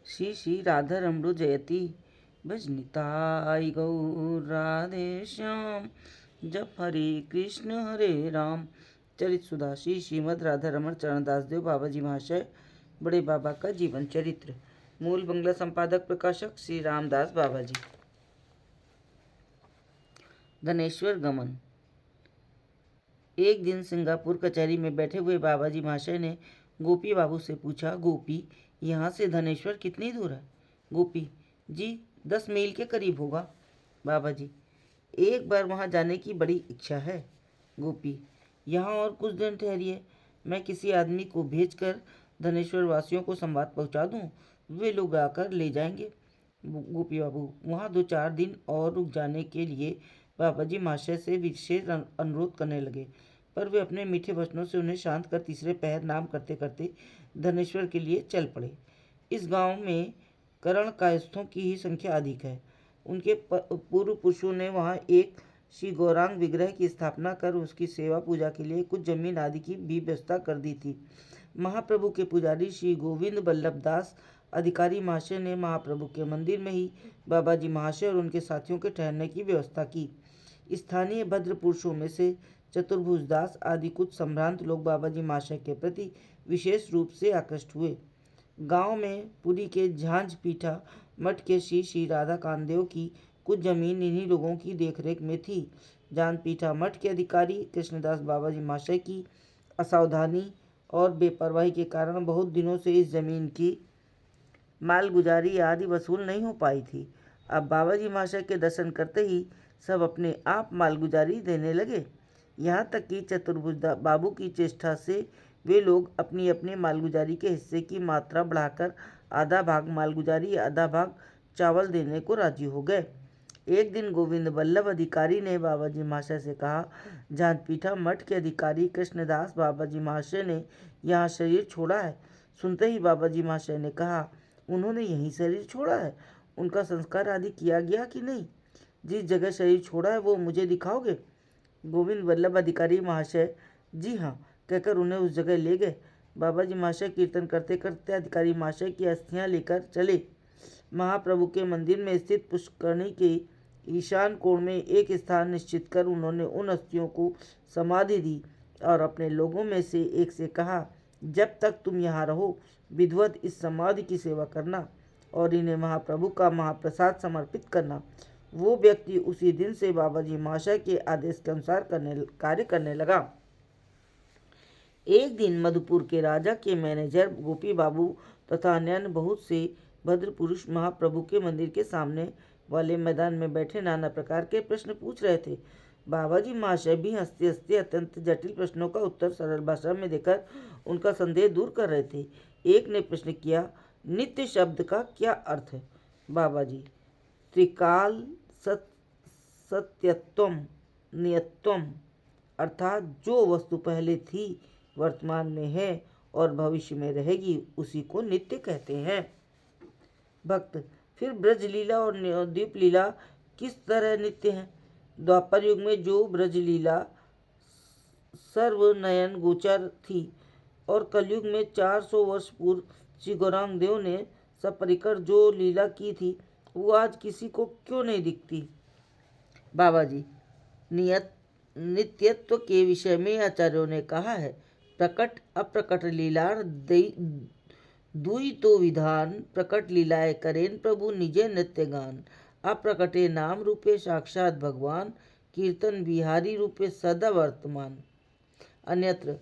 श्री श्री राधा रमणो जयति भजनिताय गौर राधे श्याम। जप हरे राम। चरित सुधा श्री श्रीमद राधा रमण चरणदास देव बाबा जी महाशय बड़े बाबा का जीवन चरित्र। मूल बंगला संपादक प्रकाशक श्री रामदास बाबा जी। धनेश्वर गमन। एक दिन सिंगापुर कचहरी में बैठे हुए बाबा जी महाशय ने गोपी बाबू से पूछा, गोपी, यहाँ से धनेश्वर कितनी दूर है? गोपी जी, 10 मील के करीब होगा। बाबा जी, एक बार वहाँ जाने की बड़ी इच्छा है। गोपी, यहाँ और कुछ दिन ठहरिए, मैं किसी आदमी को भेजकर धनेश्वर वासियों को संवाद पहुँचा दूँ, वे लोग आकर ले जाएंगे। गोपी बाबू वहाँ 2-4 दिन और रुक जाने के लिए बाबा जी महाशय से विशेष अनुरोध करने लगे, पर वे अपने मीठे वचनों से उन्हें शांत कर तीसरे पहर नाम करते करते धनेश्वर के लिए चल पड़े। इस गांव में करण कायस्थों की ही संख्या अधिक है। उनके पूर्व पुरुषों ने वहां एक श्री गौरांग विग्रह की स्थापना कर उसकी सेवा पूजा के लिए कुछ जमीन आदि की भी व्यवस्था कर दी थी। महाप्रभु के पुजारी श्री गोविंद बल्लभ दास अधिकारी महाशय ने महाप्रभु के मंदिर में ही बाबा जी महाशय और उनके साथियों के ठहरने की व्यवस्था की। स्थानीय भद्र पुरुषों में से चतुर्भुज दास आदि कुछ संभ्रांत लोग बाबा जी महाशय के प्रति विशेष रूप से आकृष्ट हुए। गांव में पुरी के झांझ पीठा मठ के श्री श्री राधा कामदेव की कुछ जमीन इन्हीं लोगों की देखरेख में थी। झांझ पीठा मठ के अधिकारी कृष्णदास बाबा जी महाशय की असावधानी और बेपरवाही के कारण बहुत दिनों से इस जमीन की मालगुजारी आदि वसूल नहीं हो पाई थी। अब बाबा जी महाशय के दर्शन करते ही सब अपने आप मालगुजारी देने लगे। यहाँ तक कि चतुर्भुज बाबू की चेष्टा से वे लोग अपनी अपनी मालगुजारी के हिस्से की मात्रा बढ़ाकर आधा भाग मालगुजारी आधा भाग चावल देने को राजी हो गए। एक दिन गोविंद बल्लभ अधिकारी ने बाबा जी महाशय से कहा, झांझपीठा मठ के अधिकारी कृष्णदास बाबा जी महाशय ने यहाँ शरीर छोड़ा है। सुनते ही बाबा जी महाशय ने कहा, उन्होंने यही शरीर छोड़ा है? उनका संस्कार आदि किया गया कि नहीं? जिस जगह शरीर छोड़ा है वो मुझे दिखाओगे? गोविंद वल्लभ अधिकारी महाशय जी हाँ कहकर उन्हें उस जगह ले गए। बाबा जी महाशय कीर्तन करते करते अधिकारी महाशय की अस्थियां लेकर चले। महाप्रभु के मंदिर में स्थित पुष्करणी के ईशान कोण में एक स्थान निश्चित कर उन्होंने उन अस्थियों को समाधि दी और अपने लोगों में से एक से कहा, जब तक तुम यहाँ रहो विधिवत इस समाधि की सेवा करना और इन्हें महाप्रभु का महाप्रसाद समर्पित करना। वो व्यक्ति उसी दिन से बाबा जी महाशय के आदेश के अनुसार कार्य करने लगा। एक दिन मधुपुर के राजा के मैनेजर गोपी बाबू तथा अन्य बहुत से भद्र पुरुष महाप्रभु के मंदिर के सामने वाले मैदान में बैठे नाना प्रकार के प्रश्न पूछ रहे थे। बाबा जी महाशय भी हंसते हंसते अत्यंत जटिल प्रश्नों का उत्तर सरल भाषा में देकर उनका संदेह दूर कर रहे थे। एक ने प्रश्न किया, नित्य शब्द का क्या अर्थ है? बाबा जी, त्रिकाल सत्यत्वम नियत्वम, अर्थात जो वस्तु पहले थी, वर्तमान में है और भविष्य में रहेगी, उसी को नित्य कहते हैं। भक्त, फिर ब्रज लीला और नवद्वीप लीला किस तरह नित्य है? द्वापर युग में जो ब्रज लीला सर्वनयन गोचर थी और कलयुग में 400 वर्ष पूर्व श्री गौरांग देव ने सपरिकर जो लीला की थी, वो आज किसी को क्यों नहीं दिखती? बाबा जी, नित्यत्व के विषय में आचार्यों ने कहा है, प्रकट अप्रकट लीलार दुई तो विधान, प्रकट लीलाए करेन प्रभु निजे नित्य गान, अप्रकटे नाम रूपे साक्षात भगवान, कीर्तन बिहारी रूपे सदा वर्तमान। अन्यत्र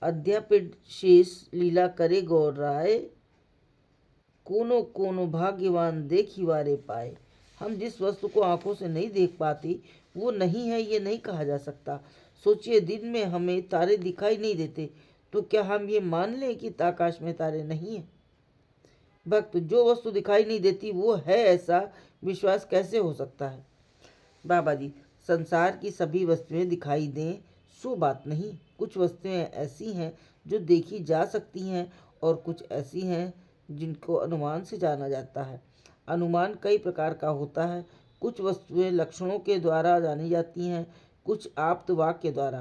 अध्यापित शेष लीला करे गौर राय, कोनो कोनो भाग्यवान देखी वारे पाए। हम जिस वस्तु को आंखों से नहीं देख पाती वो नहीं है ये नहीं कहा जा सकता। सोचिए, दिन में हमें तारे दिखाई नहीं देते तो क्या हम ये मान लें कि आकाश में तारे नहीं हैं? भक्त, जो वस्तु दिखाई नहीं देती वो है ऐसा विश्वास कैसे हो सकता है? बाबा जी, संसार की सभी वस्तुएं दिखाई दें सो बात नहीं। कुछ वस्तुएं ऐसी हैं जो देखी जा सकती हैं और कुछ ऐसी हैं जिनको अनुमान से जाना जाता है। अनुमान कई प्रकार का होता है। कुछ वस्तुएं लक्षणों के द्वारा जानी जाती हैं, कुछ आप्त वाक्य के द्वारा।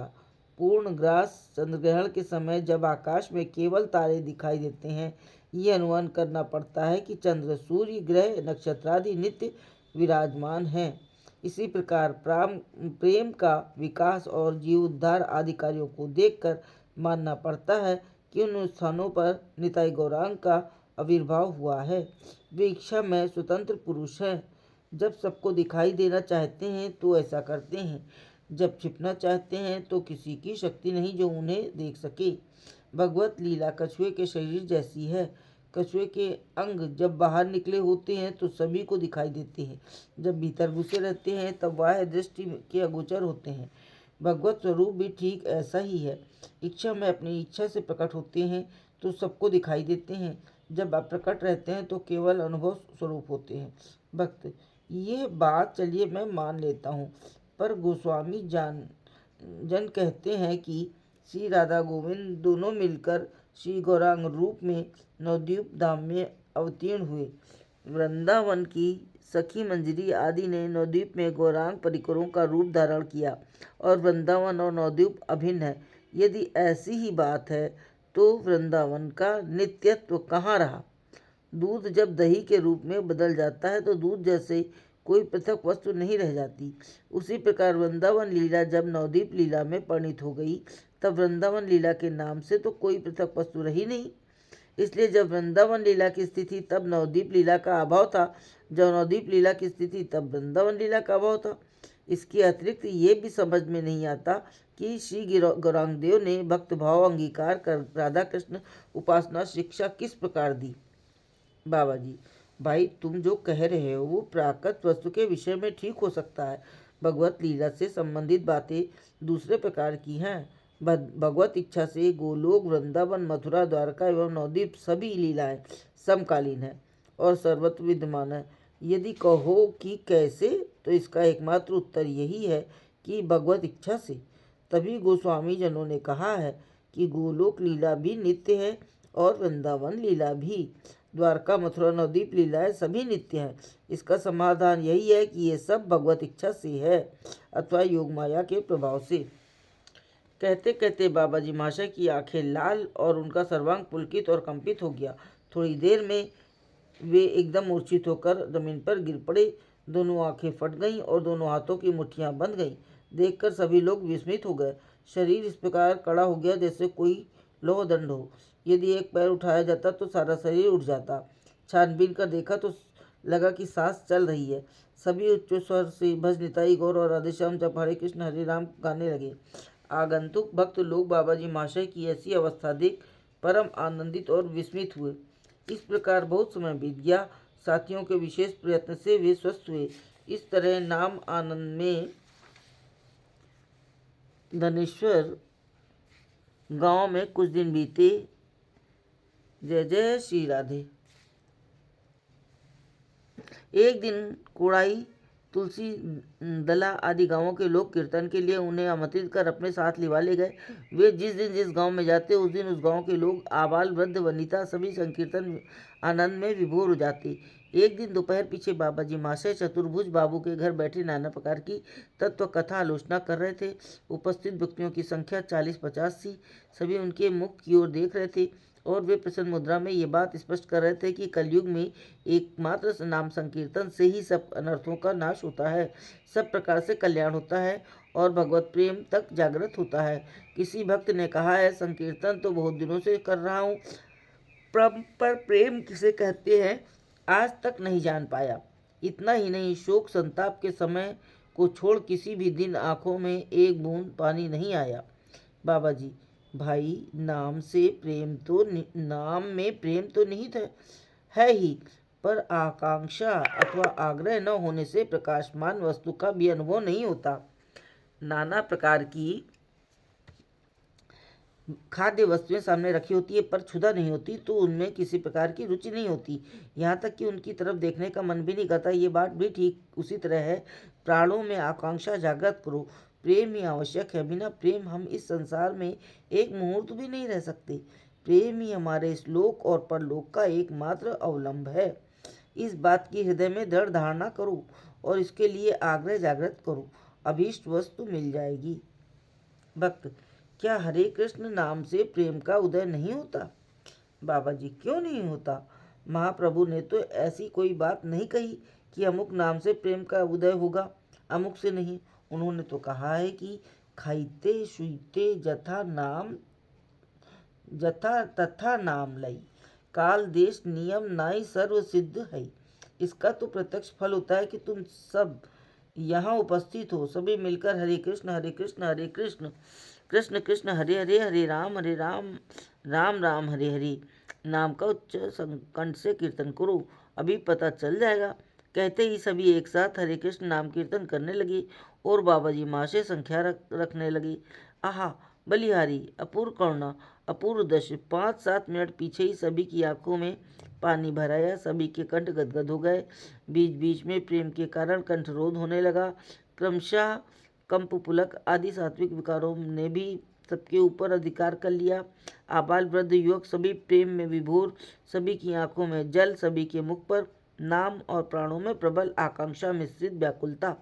पूर्ण ग्रास चंद्रग्रहण के समय जब आकाश में केवल तारे दिखाई देते हैं ये अनुमान करना पड़ता है कि चंद्र, सूर्य, ग्रह, नक्षत्र आदि नित्य विराजमान हैं। इसी प्रकार प्रेम का विकास और जीवोद्धार आदि कार्यों को देखकर मानना पड़ता है कि उन स्थानों पर निताई गौरांग का आविर्भाव हुआ है। वे इच्छा में स्वतंत्र पुरुष हैं। जब सबको दिखाई देना चाहते हैं तो ऐसा करते हैं, जब छिपना चाहते हैं तो किसी की शक्ति नहीं जो उन्हें देख सके। भगवत लीला कछुए के शरीर जैसी है। कछुए के अंग जब बाहर निकले होते हैं तो सभी को दिखाई देते हैं, जब भीतर घुसे रहते हैं तब बाह्य दृष्टि के अगोचर होते हैं। भगवत स्वरूप भी ठीक ऐसा ही है। इच्छा में अपनी इच्छा से प्रकट होते हैं तो सबको दिखाई देते हैं, जब अप्रकट रहते हैं तो केवल अनुभव स्वरूप होते हैं। भक्त, ये बात चलिए मैं मान लेता हूँ, पर गोस्वामी जन कहते हैं कि श्री राधा गोविंद दोनों मिलकर श्री गौरांग रूप में नवद्वीप धाम में अवतीर्ण हुए। वृंदावन की सखी मंजरी आदि ने नवद्वीप में गौरांग परिकरों का रूप धारण किया और वृंदावन और नवद्वीप अभिन्न है। यदि ऐसी ही बात है तो वृंदावन का नित्यत्व कहाँ रहा? दूध जब दही के रूप में बदल जाता है तो दूध जैसे कोई पृथक वस्तु नहीं रह जाती। उसी प्रकार वृंदावन लीला जब नवद्वीप लीला में परिणित हो गई तब वृंदावन लीला के नाम से तो कोई पृथक वस्तु रही नहीं। इसलिए जब वृंदावन लीला की स्थिति तब नवद्वीप लीला का अभाव था, जब नवद्वीप लीला की स्थिति तब वृंदावन लीला का अभाव था। इसके अतिरिक्त ये भी समझ में नहीं आता कि श्री गौरांग देव ने भक्त भाव अंगीकार कर राधा कृष्ण उपासना शिक्षा किस प्रकार दी। बाबा जी, भाई तुम जो कह रहे हो वो प्राकृत वस्तु के विषय में ठीक हो सकता है। भगवत लीला से संबंधित बातें दूसरे प्रकार की हैं। भगवत इच्छा से गोलोक, वृंदावन, मथुरा, द्वारका एवं नवद्वीप सभी लीलाएं समकालीन है और सर्वत्र विद्यमान है। यदि कहो कि कैसे, तो इसका एकमात्र उत्तर यही है कि भगवत इच्छा से। तभी गोस्वामी जनों ने कहा है कि गोलोक लीला भी नित्य है और वृंदावन लीला भी। द्वारका, मथुरा, नवद्वीप लीलाएं सभी नित्य हैं। इसका समाधान यही है कि ये सब भगवत इच्छा से है अथवा योग माया के प्रभाव से। कहते कहते बाबा जी महाशय की आंखें लाल और उनका सर्वांग पुलकित और कंपित हो गया। थोड़ी देर में वे एकदम मूर्छित होकर जमीन पर गिर पड़े। दोनों आंखें फट गईं और दोनों हाथों की मुट्ठियां बंध गईं। देखकर सभी लोग विस्मित हो गए। शरीर इस प्रकार कड़ा हो गया जैसे कोई लोह दंड हो। यदि एक पैर उठाया जाता तो सारा शरीर उठ जाता। छानबीन कर देखा तो लगा कि सांस चल रही है। सभी उच्च स्वर से भज निताई गौर और राधेश्याम जब हरे कृष्ण हरे राम गाने लगे। आगंतुक भक्त लोग बाबा जी महाशय की ऐसी अवस्था देख परम आनंदित और विस्मित हुए। इस प्रकार बहुत समय बीत गया। साथियों के विशेष प्रयत्न से वे स्वस्थ हुए। इस तरह नाम आनंद में धनेश्वर गांव में कुछ दिन बीते। जय जय श्री राधे। एक दिन कोड़ाई, तुलसी दला आदि गांवों के लोग कीर्तन के लिए उन्हें आमंत्रित कर अपने साथ लिवा ले गए। वे जिस दिन जिस गांव में जाते उस दिन उस गांव के लोग आबाल वृद्ध वनिता सभी संकीर्तन आनंद में विभोर हो जाते। एक दिन दोपहर पीछे बाबा जी महाशय चतुर्भुज बाबू के घर बैठे नाना प्रकार की तत्व कथा आलोचना कर रहे थे। उपस्थित व्यक्तियों की संख्या 40-50 थी। सभी उनके मुख की ओर देख रहे थे और वे प्रसन्न मुद्रा में ये बात स्पष्ट कर रहे थे कि कलयुग में एकमात्र नाम संकीर्तन से ही सब अनर्थों का नाश होता है, सब प्रकार से कल्याण होता है और भगवत प्रेम तक जागृत होता है। किसी भक्त ने कहा है, संकीर्तन तो बहुत दिनों से कर रहा हूँ, पर प्रेम किसे कहते हैं आज तक नहीं जान पाया। इतना ही नहीं, शोक संताप के समय को छोड़ किसी भी दिन आंखों में एक बूंद पानी नहीं आया। बाबा जी, भाई नाम में प्रेम तो निहित है ही, पर आकांक्षा अथवा आग्रह न होने से प्रकाशमान वस्तु का भी अनुभव नहीं होता। नाना प्रकार की खाद्य वस्तुएं सामने रखी होती है पर क्षुधा नहीं होती, तो उनमें किसी प्रकार की रुचि नहीं होती, यहाँ तक कि उनकी तरफ देखने का मन भी नहीं करता। ये बात भी ठीक उसी तरह है। प्राणों में आकांक्षा जागृत करो, प्रेम ही आवश्यक है। बिना प्रेम हम इस संसार में एक मुहूर्त भी नहीं रह सकते। प्रेम ही हमारे इस लोक और परलोक का एकमात्र अवलंब है। इस बात की हृदय में दृढ़ धारणा करो और इसके लिए आग्रह जागृत करो, अभीष्ट वस्तु मिल जाएगी। भक्त, क्या हरे कृष्ण नाम से प्रेम का उदय नहीं होता? बाबा जी, क्यों नहीं होता? महाप्रभु ने तो ऐसी कोई बात नहीं कही कि अमुक नाम से प्रेम का उदय होगा, अमुक से नहीं। उन्होंने तो कहा है कि खाइते शुइते जथा तथा नाम लई, काल देश नियम नाई सर्व सिद्ध है। इसका तो प्रत्यक्ष फल होता है कि तुम सब यहाँ उपस्थित हो। सभी मिलकर हरे कृष्ण हरे कृष्ण कृष्ण कृष्ण हरे हरे, हरे राम राम राम हरे हरे नाम का उच्च कंठ से कीर्तन करो, अभी पता चल जाएगा। कहते ही सभी एक साथ हरे कृष्ण नाम कीर्तन करने लगे और बाबा जी माँ से संख्या रखने लगे। आहा, बलिहारी, अपूर्व करुणा, अपूर्व दृश्य। 5-7 मिनट पीछे ही सभी की आंखों में पानी भर आया, सभी के कंठ गदगद हो गए। बीच बीच में प्रेम के कारण कंठरोध होने लगा। क्रमशः कंप पुलक आदि सात्विक विकारों ने भी सबके ऊपर अधिकार कर लिया। आबाल वृद्ध युवक सभी प्रेम में विभोर, सभी की आंखों में जल, सभी के मुख पर नाम और प्राणों में प्रबल आकांक्षा मिश्रित व्याकुलता।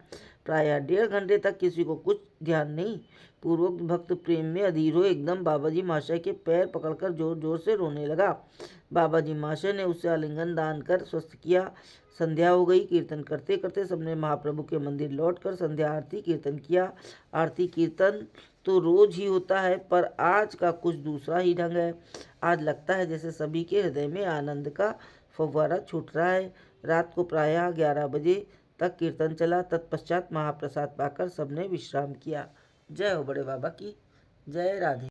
प्रायः 1.5 घंटे तक किसी को कुछ ध्यान नहीं। पूर्वोक्त भक्त प्रेम में अधीर हो एकदम बाबाजी महाशय के पैर पकड़कर जोर जोर से रोने लगा। बाबाजी महाशय ने उसे आलिंगन दान कर स्वस्थ किया। संध्या हो गई। कीर्तन करते करते सबने महाप्रभु के मंदिर लौटकर संध्या आरती कीर्तन किया। आरती कीर्तन तो रोज ही होता है, पर आज का कुछ दूसरा ही ढंग है। आज लगता है जैसे सभी के हृदय में आनंद का फव्वारा छूट रहा है। रात को प्रायः 11 बजे तक कीर्तन चला। तत्पश्चात महाप्रसाद पाकर सबने विश्राम किया। जय हो बड़े बाबा की। जय राधे।